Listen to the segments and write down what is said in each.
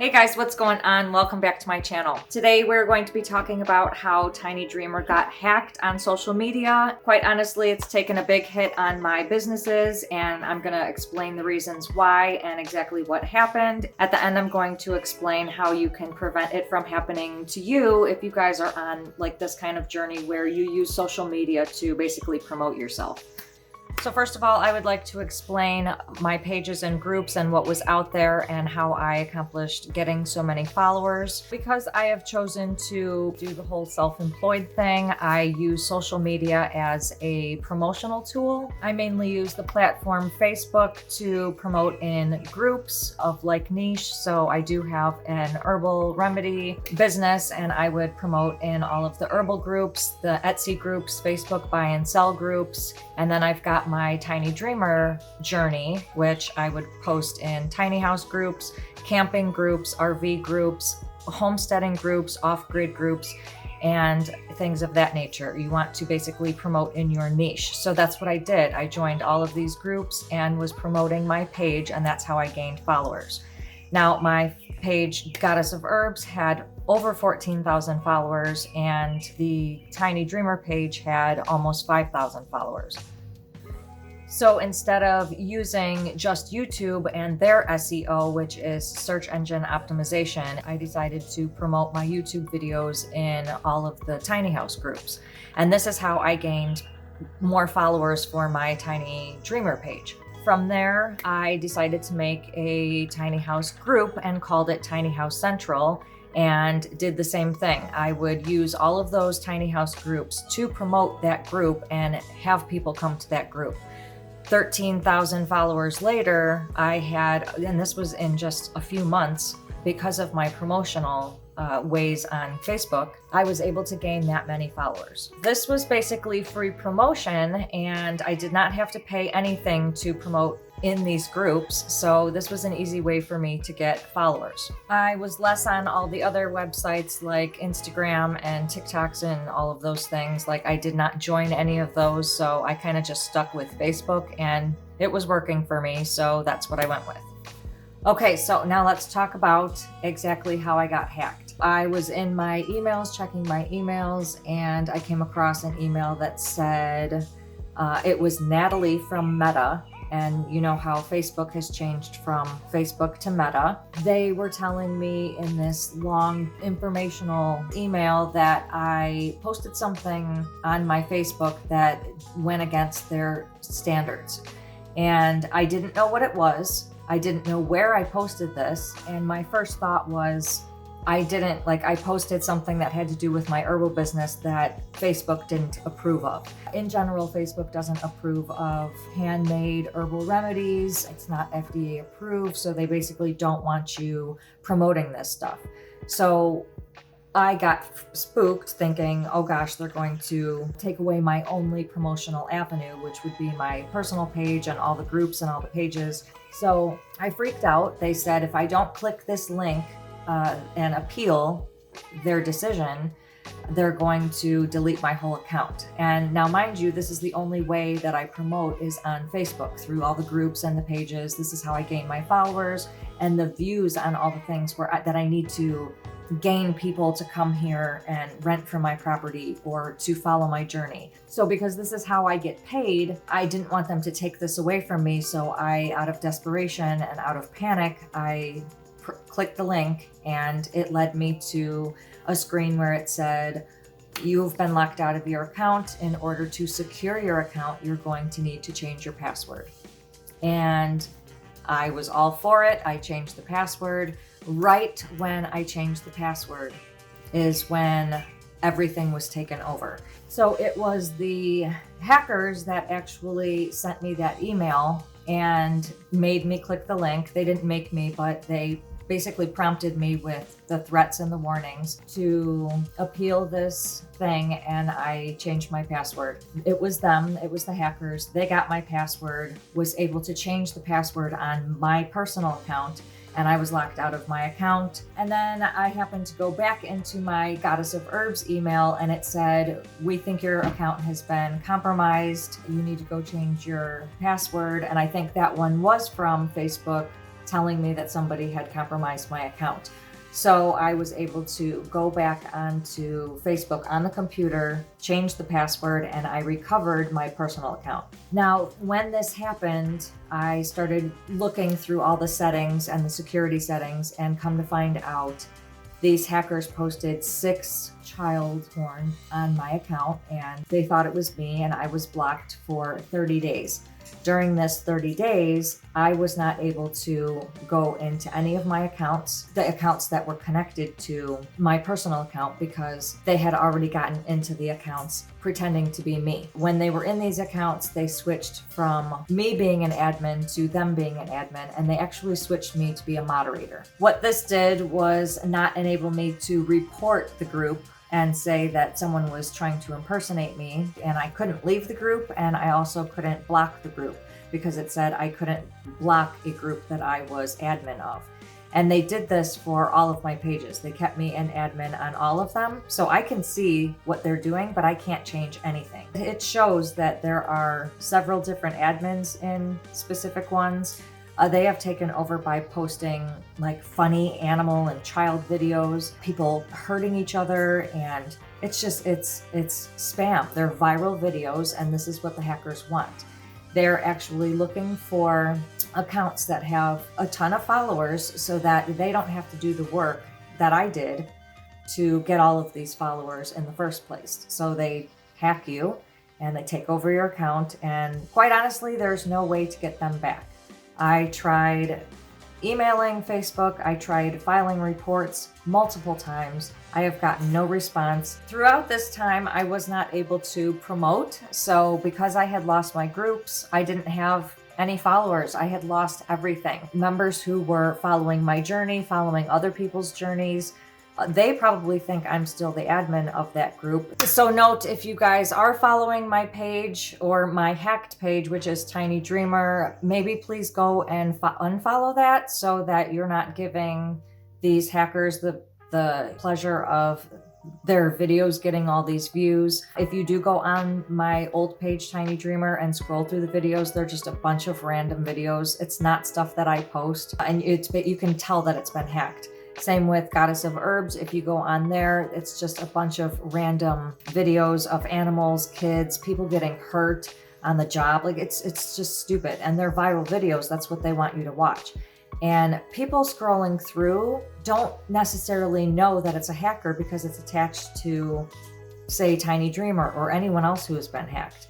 Hey guys, what's going on? Welcome back to my channel. Today we're going to be talking about how Tiny Dreamer got hacked on social media. Quite honestly, it's taken a big hit on my businesses, and I'm going to explain the reasons why and exactly what happened. At the end, I'm going to explain how you can prevent it from happening to you if you guys are on like this kind of journey where you use social media to basically promote yourself. So first of all, I would like to explain my pages and groups and what was out there and how I accomplished getting so many followers. Because I have chosen to do the whole self-employed thing, I use social media as a promotional tool. I mainly use the platform Facebook to promote in groups of like niche. So I do have an herbal remedy business, and I would promote in all of the herbal groups, the Etsy groups, Facebook buy and sell groups, and then I've got my Tiny Dreamer journey, which I would post in tiny house groups, camping groups, RV groups, homesteading groups, off-grid groups, and things of that nature. You want to basically promote in your niche. So that's what I did. I joined all of these groups and was promoting my page, and that's how I gained followers. Now, my page, Goddess of Herbs, had over 14,000 followers, and the Tiny Dreamer page had almost 5,000 followers. So instead of using just YouTube and their SEO, which is search engine optimization, I decided to promote my YouTube videos in all of the tiny house groups. And this is how I gained more followers for my Tiny Dreamer page. From there, I decided to make a tiny house group and called it Tiny House Central, and did the same thing. I would use all of those tiny house groups to promote that group and have people come to that group. 13,000 followers later, I had, and this was in just a few months, because of my promotional ways on Facebook, I was able to gain that many followers. This was basically free promotion, and I did not have to pay anything to promote in these groups, so this was an easy way for me to get followers. I was less on all the other websites like Instagram and TikToks and all of those things. Like, I did not join any of those, so I kind of just stuck with Facebook, and it was working for me, so that's what I went with. Okay, so now let's talk about exactly how I got hacked. I was in my emails, checking my emails, and I came across an email that said it was Natalie from Meta. And you know how Facebook has changed from Facebook to Meta. They were telling me in this long informational email that I posted something on my Facebook that went against their standards. And I didn't know what it was. I didn't know where I posted this. And my first thought was, I posted something that had to do with my herbal business that Facebook didn't approve of. In general, Facebook doesn't approve of handmade herbal remedies. It's not FDA approved, so they basically don't want you promoting this stuff. So I got spooked thinking, oh gosh, they're going to take away my only promotional avenue, which would be my personal page and all the groups and all the pages. So I freaked out. They said if I don't click this link and appeal their decision, they're going to delete my whole account. And now, mind you, this is the only way that I promote is on Facebook, through all the groups and the pages. This is how I gain my followers and the views on all the things that I need to gain people to come here and rent from my property or to follow my journey. So because this is how I get paid, I didn't want them to take this away from me. So I, out of desperation and out of panic, I clicked the link, and it led me to a screen where it said, you've been locked out of your account. In order to secure your account, you're going to need to change your password. And I was all for it. I changed the password. Right when I changed the password is when everything was taken over. So it was the hackers that actually sent me that email and made me click the link. They didn't make me, but they basically prompted me with the threats and the warnings to appeal this thing, and I changed my password. It was them, it was the hackers. They got my password, was able to change the password on my personal account, and I was locked out of my account. And then I happened to go back into my Goddess of Herbs email, and it said, we think your account has been compromised. You need to go change your password. And I think that one was from Facebook telling me that somebody had compromised my account. So I was able to go back onto Facebook on the computer, change the password, and I recovered my personal account. Now, when this happened, I started looking through all the settings and the security settings, and come to find out these hackers posted 6 child porn on my account, and they thought it was me, and I was blocked for 30 days. During this 30 days, I was not able to go into any of my accounts, the accounts that were connected to my personal account, because they had already gotten into the accounts pretending to be me. When they were in these accounts, they switched from me being an admin to them being an admin, and they actually switched me to be a moderator. What this did was not enable me to report the group and say that someone was trying to impersonate me, and I couldn't leave the group, and I also couldn't block the group because it said I couldn't block a group that I was admin of. And they did this for all of my pages. They kept me an admin on all of them, so I can see what they're doing, but I can't change anything. It shows that there are several different admins in specific ones. They have taken over by posting like funny animal and child videos, people hurting each other, and it's spam. They're viral videos, and this is what the hackers want. They're actually looking for accounts that have a ton of followers so that they don't have to do the work that I did to get all of these followers in the first place. So they hack you and they take over your account, and quite honestly, there's no way to get them back. I tried emailing Facebook, I tried filing reports multiple times. I have gotten no response. Throughout this time, I was not able to promote. So because I had lost my groups, I didn't have any followers. I had lost everything. Members who were following my journey, following other people's journeys, they probably think I'm still the admin of that group. So note, if you guys are following my page or my hacked page, which is Tiny Dreamer, maybe please go and unfollow that so that you're not giving these hackers the pleasure of their videos getting all these views. If you do go on my old page, Tiny Dreamer, and scroll through the videos, they're just a bunch of random videos. It's not stuff that I post, and you can tell that it's been hacked. Same with Goddess of Herbs. If you go on there, it's just a bunch of random videos of animals, kids, people getting hurt on the job. Like it's just stupid. And they're viral videos. That's what they want you to watch. And people scrolling through don't necessarily know that it's a hacker because it's attached to, say, Tiny Dreamer or anyone else who has been hacked.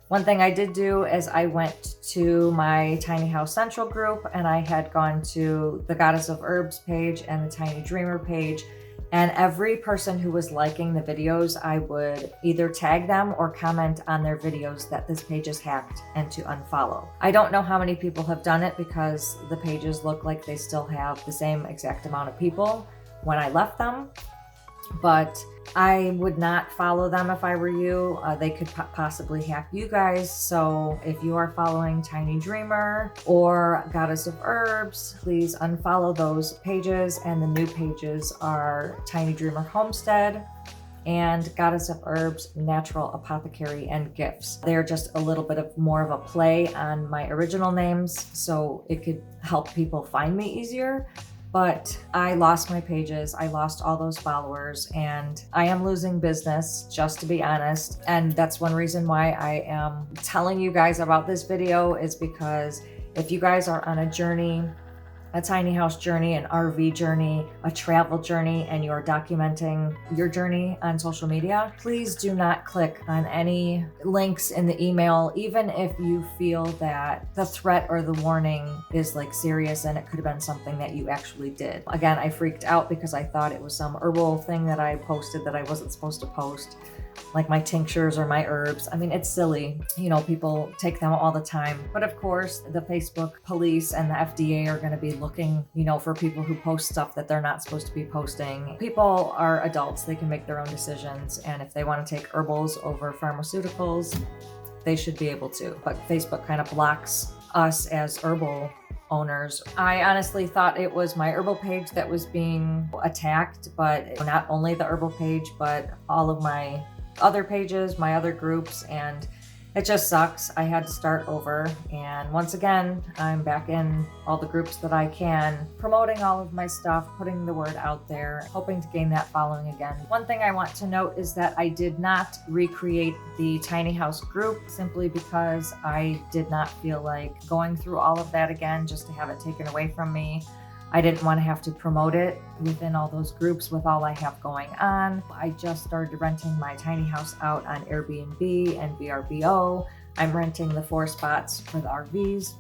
One thing I did do is I went to my Tiny House Central group, and I had gone to the Goddess of Herbs page and the Tiny Dreamer page, and every person who was liking the videos, I would either tag them or comment on their videos that this page is hacked and to unfollow. I don't know how many people have done it because the pages look like they still have the same exact amount of people when I left them, but I would not follow them if I were you. They could possibly hack you guys. So if you are following Tiny Dreamer or Goddess of Herbs, please unfollow those pages. And the new pages are Tiny Dreamer Homestead and Goddess of Herbs Natural Apothecary and Gifts. They're just a little bit of more of a play on my original names, so it could help people find me easier. But I lost my pages, I lost all those followers, and I am losing business, just to be honest. And that's one reason why I am telling you guys about this video, is because if you guys are on a journey, a tiny house journey, an RV journey, a travel journey, and you're documenting your journey on social media, please do not click on any links in the email, even if you feel that the threat or the warning is like serious and it could have been something that you actually did. Again, I freaked out because I thought it was some herbal thing that I posted that I wasn't supposed to post, like my tinctures or my herbs. I mean, it's silly. You know, people take them all the time. But of course, the Facebook police and the FDA are going to be looking, you know, for people who post stuff that they're not supposed to be posting. People are adults. They can make their own decisions. And if they want to take herbals over pharmaceuticals, they should be able to. But Facebook kind of blocks us as herbal owners. I honestly thought it was my herbal page that was being attacked, but not only the herbal page, but all of my other pages, my other groups, and It just sucks. I had to start over, and once again, I'm back in all the groups that I can, promoting all of my stuff, putting the word out there, hoping to gain that following again. One thing I want to note is that I did not recreate the tiny house group simply because I did not feel like going through all of that again just to have it taken away from me. I didn't want to have to promote it within all those groups with all I have going on. I just started renting my tiny house out on Airbnb and VRBO. I'm renting the 4 spots for the RVs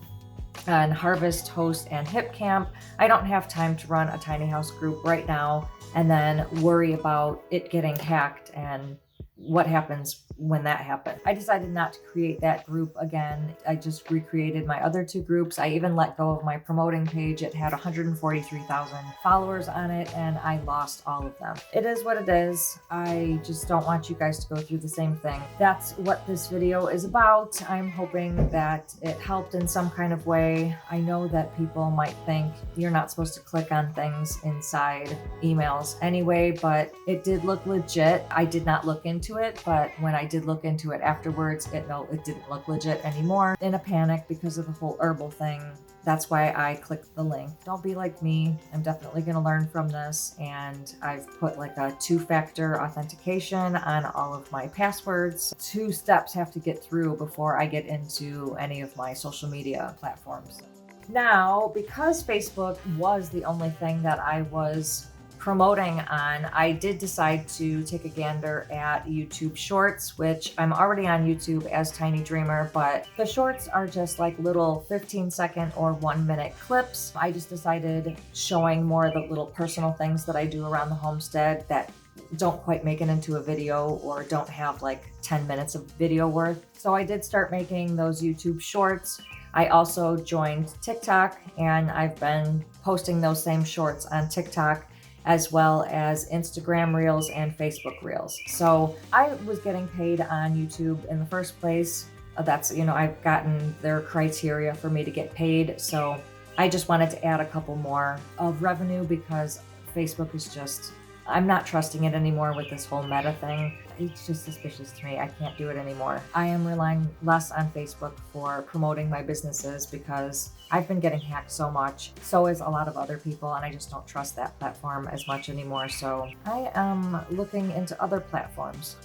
on Harvest, Host, and Hip Camp. I don't have time to run a tiny house group right now and then worry about it getting hacked and what happens when that happens. I decided not to create that group again. I just recreated my other 2 groups. I even let go of my promoting page. It had 143,000 followers on it, and I lost all of them. It is what it is. I just don't want you guys to go through the same thing. That's what this video is about. I'm hoping that it helped in some kind of way. I know that people might think you're not supposed to click on things inside emails anyway, but it did look legit. I did not look into it, but when I did look into it afterwards, it didn't look legit anymore. In a panic because of the whole herbal thing. That's why I clicked the link. Don't be like me. I'm definitely going to learn from this, and I've put like a 2-factor authentication on all of my passwords. 2 steps have to get through before I get into any of my social media platforms. Now, because Facebook was the only thing that I was promoting on, I did decide to take a gander at YouTube Shorts, which I'm already on YouTube as Tiny Dreamer, but the shorts are just like little 15-second or 1-minute clips. I just decided showing more of the little personal things that I do around the homestead that don't quite make it into a video or don't have like 10 minutes of video worth. So I did start making those YouTube Shorts. I also joined TikTok, and I've been posting those same shorts on TikTok, as well as Instagram Reels and Facebook Reels. So I was getting paid on YouTube in the first place. That's, I've gotten their criteria for me to get paid. So I just wanted to add a couple more of revenue because Facebook is just, I'm not trusting it anymore with this whole meta thing. It's just suspicious to me. I can't do it anymore. I am relying less on Facebook for promoting my businesses because I've been getting hacked so much. So is a lot of other people, and I just don't trust that platform as much anymore. So I am looking into other platforms.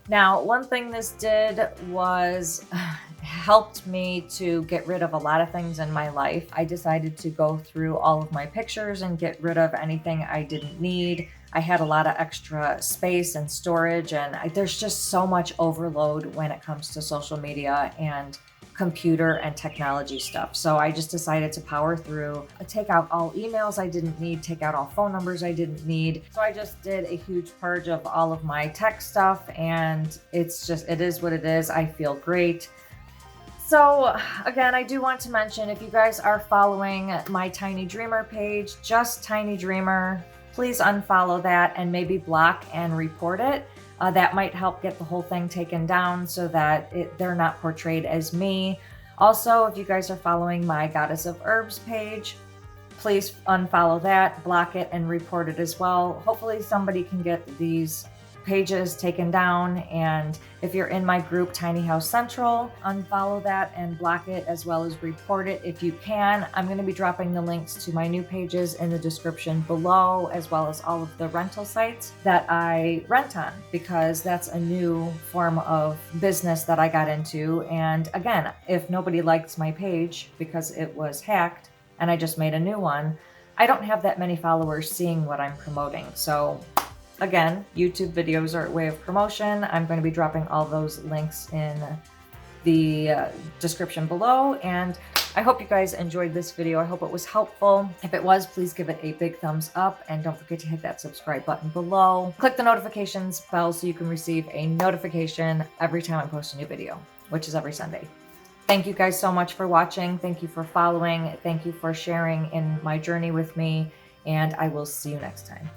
Now, one thing this did was helped me to get rid of a lot of things in my life. I decided to go through all of my pictures and get rid of anything I didn't need. I had a lot of extra space and storage, and there's just so much overload when it comes to social media and computer and technology stuff. So I just decided to power through, take out all emails I didn't need, take out all phone numbers I didn't need. So I just did a huge purge of all of my tech stuff, and it is what it is. I feel great. So again, I do want to mention, if you guys are following my Tiny Dreamer page, just Tiny Dreamer, please unfollow that and maybe block and report it. That might help get the whole thing taken down so that they're not portrayed as me. Also, if you guys are following my Goddess of Herbs page, please unfollow that, block it, and report it as well. Hopefully somebody can get these pages taken down, and if you're in my group Tiny House Central, unfollow that and block it, as well as report it if you can. I'm going to be dropping the links to my new pages in the description below, as well as all of the rental sites that I rent on, because that's a new form of business that I got into. And again, if nobody likes my page because it was hacked and I just made a new one, I don't have that many followers seeing what I'm promoting. So again, YouTube videos are a way of promotion. I'm going to be dropping all those links in the description below, and I hope you guys enjoyed this video. I hope it was helpful. If it was, please give it a big thumbs up, and don't forget to hit that subscribe button below. Click the notifications bell so you can receive a notification every time I post a new video, which is every Sunday. Thank you guys so much for watching. Thank you for following. Thank you for sharing in my journey with me, and I will see you next time.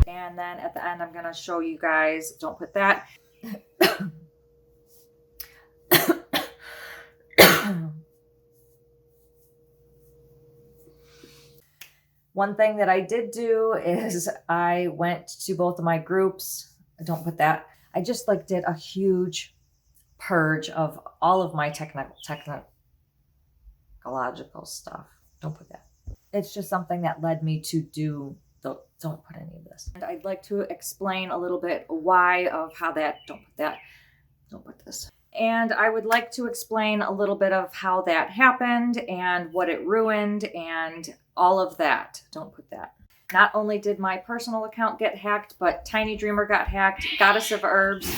And then at the end, I'm going to show you guys, don't put that. One thing that I did do is I went to both of my groups. Don't put that. I just like did a huge purge of all of my technological stuff. Don't put that. It's just something that led me to do the, don't put any of this. And I'd like to explain a little bit why of how that, don't put that, don't put this. And I would like to explain a little bit of how that happened and what it ruined and all of that. Don't put that. Not only did my personal account get hacked, but Tiny Dreamer got hacked, Goddess of Herbs.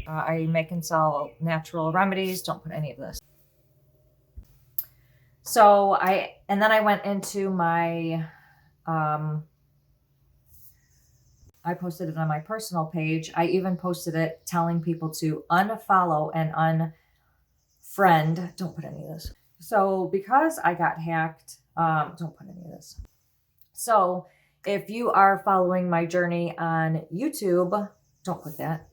I make and sell natural remedies. Don't put any of this. So then I went into my, I posted it on my personal page. I even posted it telling people to unfollow and unfriend. Don't put any of this. So because I got hacked, don't put any of this. So if you are following my journey on YouTube, don't put that.